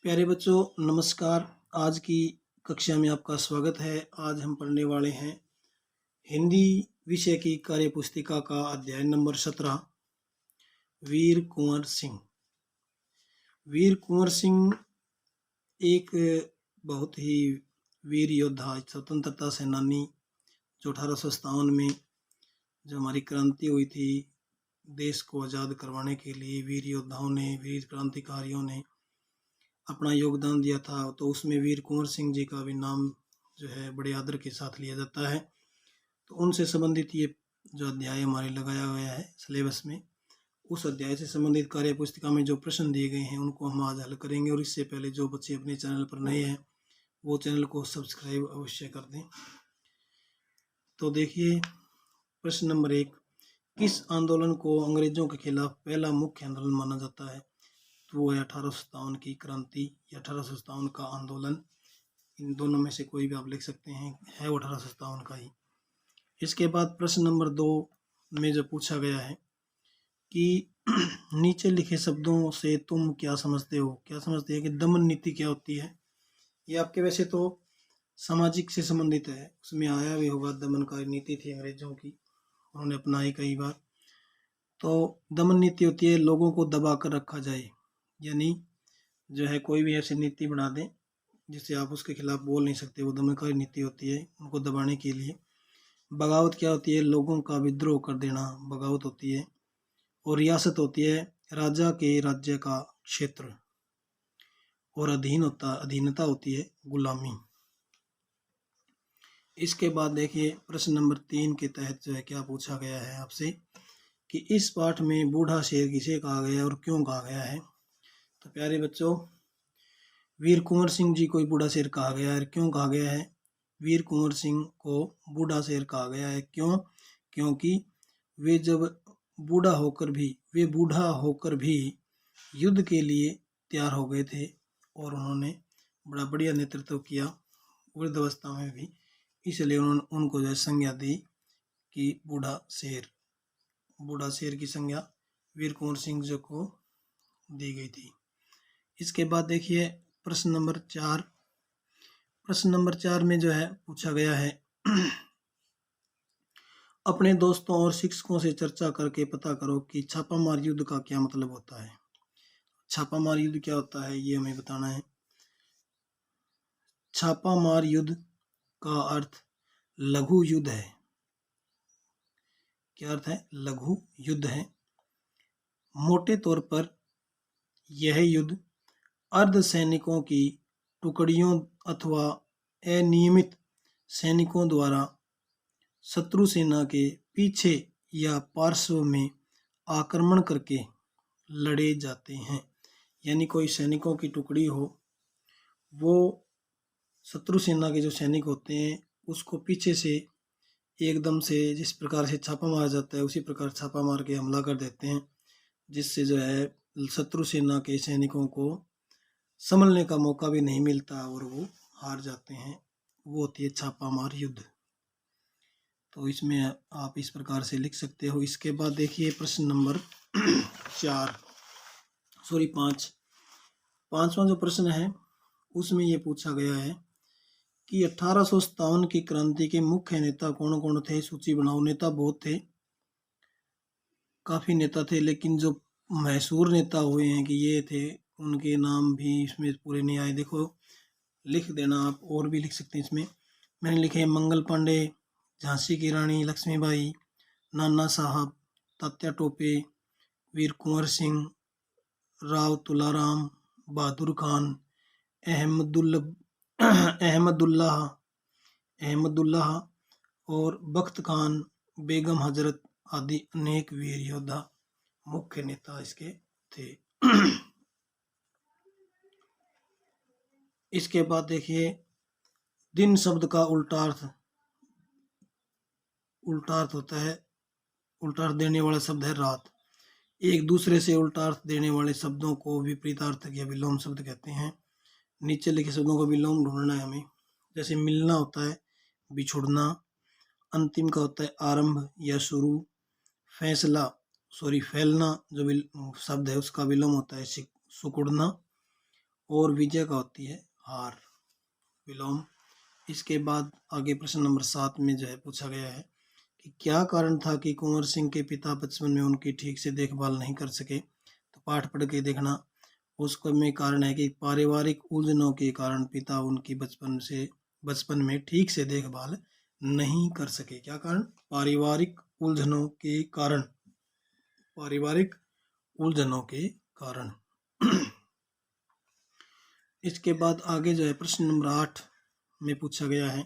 प्यारे बच्चों नमस्कार। आज की कक्षा में आपका स्वागत है। आज हम पढ़ने वाले हैं हिंदी विषय की कार्य पुस्तिका का अध्याय नंबर 17 वीर कुंवर सिंह। वीर कुंवर सिंह एक बहुत ही वीर योद्धा, स्वतंत्रता सेनानी जो 1857 में जो हमारी क्रांति हुई थी, देश को आज़ाद करवाने के लिए वीर योद्धाओं ने, वीर क्रांतिकारियों ने अपना योगदान दिया था। तो उसमें वीर कुंवर सिंह जी का भी नाम जो है बड़े आदर के साथ लिया जाता है। तो उनसे संबंधित ये जो अध्याय हमारे लगाया गया है सिलेबस में, उस अध्याय से संबंधित कार्य पुस्तिका में जो प्रश्न दिए गए हैं उनको हम आज हल करेंगे। और इससे पहले जो बच्चे अपने चैनल पर नए हैं वो चैनल को सब्सक्राइब अवश्य कर दें। तो देखिए प्रश्न नंबर 1, किस आंदोलन को अंग्रेजों के खिलाफ पहला मुख्य आंदोलन माना जाता है? तो वो है 1857 की क्रांति या 1857 का आंदोलन। इन दोनों में से कोई भी आप लिख सकते हैं, है वो 1857 का ही। इसके बाद प्रश्न नंबर 2 में जो पूछा गया है कि नीचे लिखे शब्दों से तुम क्या समझते हो? क्या समझते हैं कि दमन नीति क्या होती है? ये आपके वैसे तो सामाजिक से संबंधित है, उसमें आया भी होगा। दमनकारी नीति थी अंग्रेजों की, उन्होंने अपनाई कई बार। तो दमन नीति होती है लोगों को दबा कर रखा जाए, यानी जो है कोई भी ऐसी नीति बना दें जिससे आप उसके खिलाफ बोल नहीं सकते, वो दमनकारी नीति होती है, उनको दबाने के लिए। बगावत क्या होती है? लोगों का विद्रोह कर देना बगावत होती है। और रियासत होती है राजा के राज्य का क्षेत्र। और अधीनता होती है गुलामी। इसके बाद देखिए प्रश्न नंबर 3 के तहत जो है क्या पूछा गया है आपसे कि इस पाठ में बूढ़ा शेर किसे कहा गया है और क्यों कहा गया है? तो प्यारे बच्चों, वीर कुंवर सिंह जी को बूढ़ा शेर कहा गया है। क्यों कहा गया है? वीर कुंवर सिंह को बूढ़ा शेर कहा गया है क्यों? क्योंकि वे बूढ़ा होकर भी युद्ध के लिए तैयार हो गए थे और उन्होंने बड़ा बढ़िया नेतृत्व किया वृद्धावस्था में भी। इसलिए उन्होंने उनको जो संज्ञा दी कि बूढ़ा शेर की संज्ञा वीर कुंवर सिंह जी को दी गई थी। इसके बाद देखिए प्रश्न नंबर 4। प्रश्न नंबर 4 में जो है पूछा गया है अपने दोस्तों और शिक्षकों से चर्चा करके पता करो कि छापामार युद्ध का क्या मतलब होता है। छापामार युद्ध क्या होता है ये हमें बताना है। छापामार युद्ध का अर्थ लघु युद्ध है। क्या अर्थ है? लघु युद्ध है। मोटे तौर पर यह युद्ध अर्ध सैनिकों की टुकड़ियों अथवा अनियमित सैनिकों द्वारा शत्रु सेना के पीछे या पार्श्व में आक्रमण करके लड़े जाते हैं। यानी कोई सैनिकों की टुकड़ी हो, वो शत्रु सेना के जो सैनिक होते हैं उसको पीछे से एकदम से जिस प्रकार से छापा मारा जाता है उसी प्रकार छापा मार के हमला कर देते हैं, जिससे जो है शत्रु सेना के सैनिकों को संभलने का मौका भी नहीं मिलता और वो हार जाते हैं। वो होती है छापामार युद्ध। तो इसमें आप इस प्रकार से लिख सकते हो। इसके बाद देखिए प्रश्न नंबर 5। पांचवा जो प्रश्न है उसमें ये पूछा गया है कि 1857 की क्रांति के मुख्य नेता कौन कौन थे? सूची बनाओ। नेता बहुत थे, काफी नेता थे, लेकिन जो मशहूर नेता हुए हैं कि ये थे, उनके नाम भी इसमें पूरे नहीं आए। देखो लिख देना आप, और भी लिख सकते हैं इसमें। मैंने लिखे मंगल पांडे, झांसी की रानी लक्ष्मीबाई, नाना साहब, तात्या टोपे, वीर कुंवर सिंह, राव तुलाराम, बहादुर खान, अहमदुल्लाह और बख्त खान, बेगम हजरत आदि अनेक वीर योद्धा मुख्य नेता इसके थे। इसके बाद देखिए दिन शब्द का उल्टा अर्थ होता है, उल्टा अर्थ देने वाला शब्द है रात। एक दूसरे से उल्टा अर्थ देने वाले शब्दों को विपरीतार्थक या विलोम शब्द कहते हैं। नीचे लिखे शब्दों का विलोम ढूंढना है हमें। जैसे मिलना होता है बिछुड़ना, अंतिम का होता है आरंभ या शुरू, फैलना जो शब्द है उसका विलोम होता है सिकुड़ना, और विजय का होती है हार, विलोम। इसके बाद आगे प्रश्न नंबर 7 में जो है पूछा गया है कि क्या कारण था कि कुंवर सिंह के पिता बचपन में उनकी ठीक से देखभाल नहीं कर सके। तो पाठ पढ़ के देखना। उसको में कारण है कि पारिवारिक उलझनों के कारण पिता उनकी बचपन में ठीक से देखभाल नहीं कर सके। क्या कारण? पारिवारिक उलझनों के कारण, पारिवारिक उलझनों के कारण। इसके बाद आगे जो है प्रश्न नंबर 8 में पूछा गया है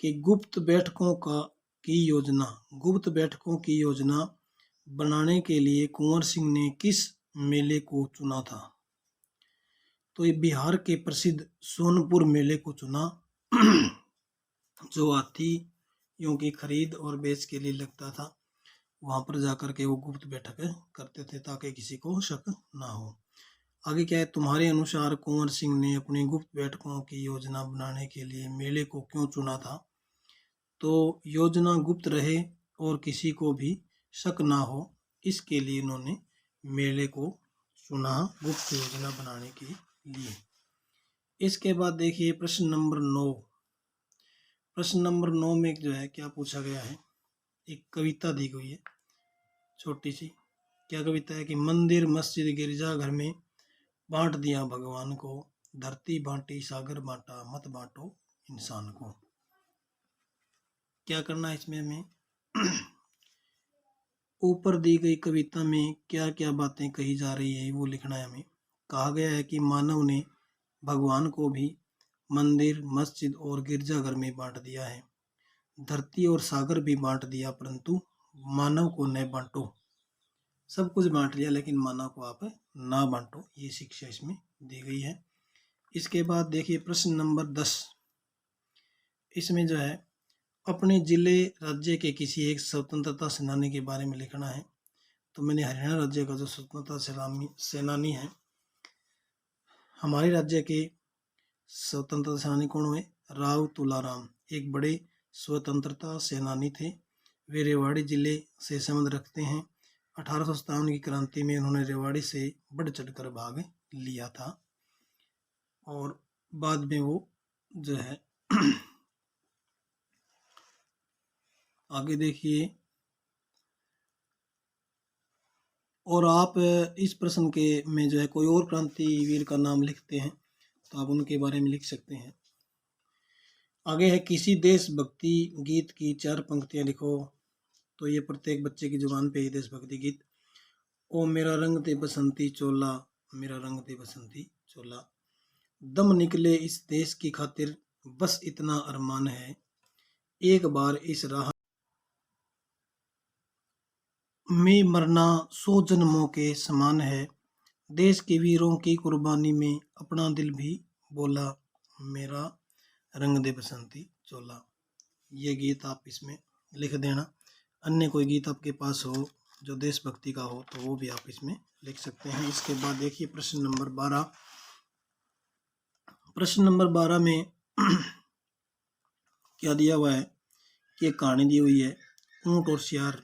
कि गुप्त बैठकों की योजना बनाने के लिए कुंवर सिंह ने किस मेले को चुना था। तो ये बिहार के प्रसिद्ध सोनपुर मेले को चुना जो हाथियों की खरीद और बेच के लिए लगता था। वहां पर जाकर के वो गुप्त बैठक करते थे ताकि किसी को शक ना हो। आगे क्या है, तुम्हारे अनुसार कुंवर सिंह ने अपनी गुप्त बैठकों की योजना बनाने के लिए मेले को क्यों चुना था। तो योजना गुप्त रहे और किसी को भी शक ना हो, इसके लिए इन्होंने मेले को चुना गुप्त योजना बनाने के लिए। इसके बाद देखिए प्रश्न नंबर 9। प्रश्न नंबर 9 में जो है क्या पूछा गया है, एक कविता दी गई है छोटी सी। क्या कविता है कि मंदिर मस्जिद गिरजाघर में बांट दिया भगवान को, धरती बांटी सागर बांटा मत बांटो इंसान को। क्या करना है इसमें हमें, ऊपर दी गई कविता में क्या क्या बातें कही जा रही है वो लिखना है हमें। कहा गया है कि मानव ने भगवान को भी मंदिर मस्जिद और गिरजाघर में बांट दिया है, धरती और सागर भी बांट दिया, परंतु मानव को न बांटो। सब कुछ बांट लिया लेकिन मानव को आप ना बांटो, ये शिक्षा इसमें दी गई है। इसके बाद देखिए प्रश्न नंबर 10। इसमें जो है अपने जिले राज्य के किसी एक स्वतंत्रता सेनानी के बारे में लिखना है। तो मैंने हरियाणा राज्य का जो स्वतंत्रता सेनानी है, हमारे राज्य के स्वतंत्रता सेनानी कौन हुए? राव तुलाराम, एक बड़े स्वतंत्रता सेनानी थे। वे रेवाड़ी जिले से संबंध रखते हैं। 1857 की क्रांति में उन्होंने रेवाड़ी से बढ़ चढ़कर भाग लिया था और बाद में वो जो है आगे देखिए। और आप इस प्रश्न के में जो है कोई और क्रांतिवीर का नाम लिखते हैं तो आप उनके बारे में लिख सकते हैं। आगे है किसी देशभक्ति गीत की 4 पंक्तियां लिखो। तो ये प्रत्येक बच्चे की जुबान पे ही देशभक्ति गीत। ओ मेरा रंग ते बसंती चोला, मेरा रंग ते बसंती चोला, दम निकले इस देश की खातिर, बस इतना अरमान है, एक बार इस राह में मरना 100 जन्मों के समान है, देश के वीरों की कुर्बानी में अपना दिल भी बोला, मेरा रंग दे बसंती चोला। ये गीत आप इसमें लिख देना। अन्य कोई गीत आपके पास हो जो देशभक्ति का हो तो वो भी आप इसमें लिख सकते हैं। इसके बाद देखिए प्रश्न नंबर 12। प्रश्न नंबर 12 में क्या दिया हुआ है कि एक कहानी दी हुई है। ऊंट और सियार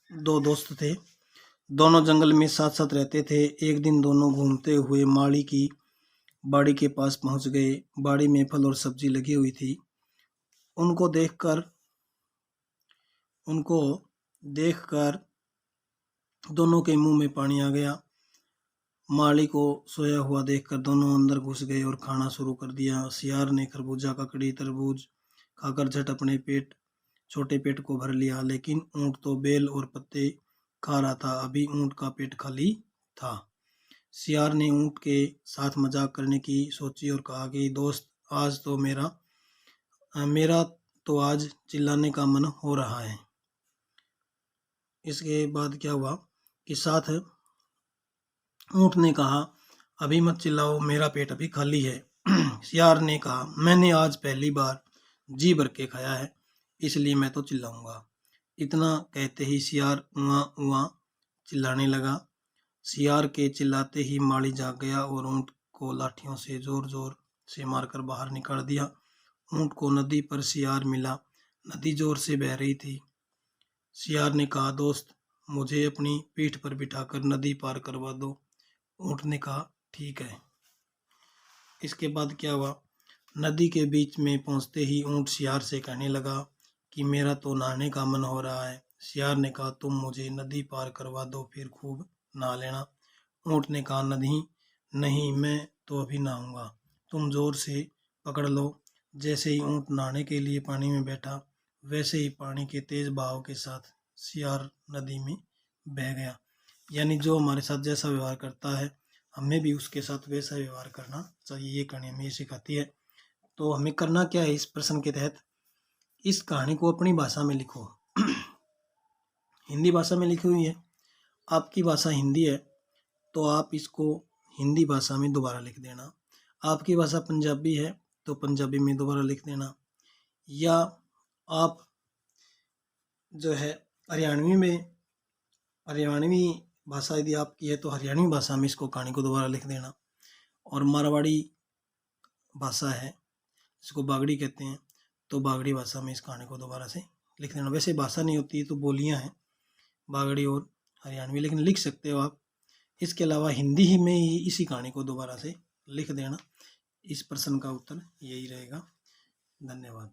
2 दोस्त थे, दोनों जंगल में साथ साथ रहते थे। एक दिन दोनों घूमते हुए माली की बाड़ी के पास पहुंच गए। बाड़ी में फल और सब्जी लगी हुई थी। उनको देखकर दोनों के मुंह में पानी आ गया। माली को सोया हुआ देखकर दोनों अंदर घुस गए और खाना शुरू कर दिया। सियार ने खरबूजा ककड़ी तरबूज खाकर झट अपने छोटे पेट को भर लिया, लेकिन ऊंट तो बेल और पत्ते खा रहा था। अभी ऊंट का पेट खाली था। सियार ने ऊंट के साथ मजाक करने की सोची और कहा कि दोस्त, मेरा तो आज चिल्लाने का मन हो रहा है। इसके बाद क्या हुआ कि साथ ऊंट ने कहा, अभी मत चिल्लाओ, मेरा पेट अभी खाली है। सियार ने कहा, मैंने आज पहली बार जी भर के खाया है, इसलिए मैं तो चिल्लाऊंगा। इतना कहते ही सियार उआ उआ चिल्लाने लगा। सियार के चिल्लाते ही माली जाग गया और ऊंट को लाठियों से जोर जोर से मारकर बाहर निकाल दिया। ऊंट को नदी पर सियार मिला। नदी जोर से बह रही थी। सियार ने कहा, दोस्त, मुझे अपनी पीठ पर बिठाकर नदी पार करवा दो। ऊंट ने कहा, ठीक है। इसके बाद क्या हुआ, नदी के बीच में पहुंचते ही ऊंट सियार से कहने लगा कि मेरा तो नहाने का मन हो रहा है। सियार ने कहा तुम मुझे नदी पार करवा दो, फिर खूब नहा लेना। ऊंट ने कहा नहीं नहीं, मैं तो अभी नहाऊंगा, तुम जोर से पकड़ लो। जैसे ही ऊंट नहाने के लिए पानी में बैठा, वैसे ही पानी के तेज बहाव के साथ सियार नदी में बह गया। यानी जो हमारे साथ जैसा व्यवहार करता है, हमें भी उसके साथ वैसा व्यवहार करना चाहिए। ये कहानी हमें ये सिखाती है। तो हमें करना क्या है इस प्रश्न के तहत, इस कहानी को अपनी भाषा में लिखो। हिंदी भाषा में लिखी हुई है, आपकी भाषा हिंदी है तो आप इसको हिंदी भाषा में दोबारा लिख देना। आपकी भाषा पंजाबी है तो पंजाबी में दोबारा लिख देना, या आप जो है हरियाणवी भाषा यदि आपकी है तो हरियाणवी भाषा में इसको कहानी को दोबारा लिख देना। और मारवाड़ी भाषा है, इसको बागड़ी कहते हैं, तो बागड़ी भाषा में इस कहानी को दोबारा से लिख देना। वैसे भाषा नहीं होती है तो बोलियां हैं बागड़ी और हरियाणवी, लेकिन लिख सकते हो आप। इसके अलावा हिंदी ही में ही इसी कहानी को दोबारा से लिख देना। इस प्रश्न का उत्तर यही रहेगा। धन्यवाद।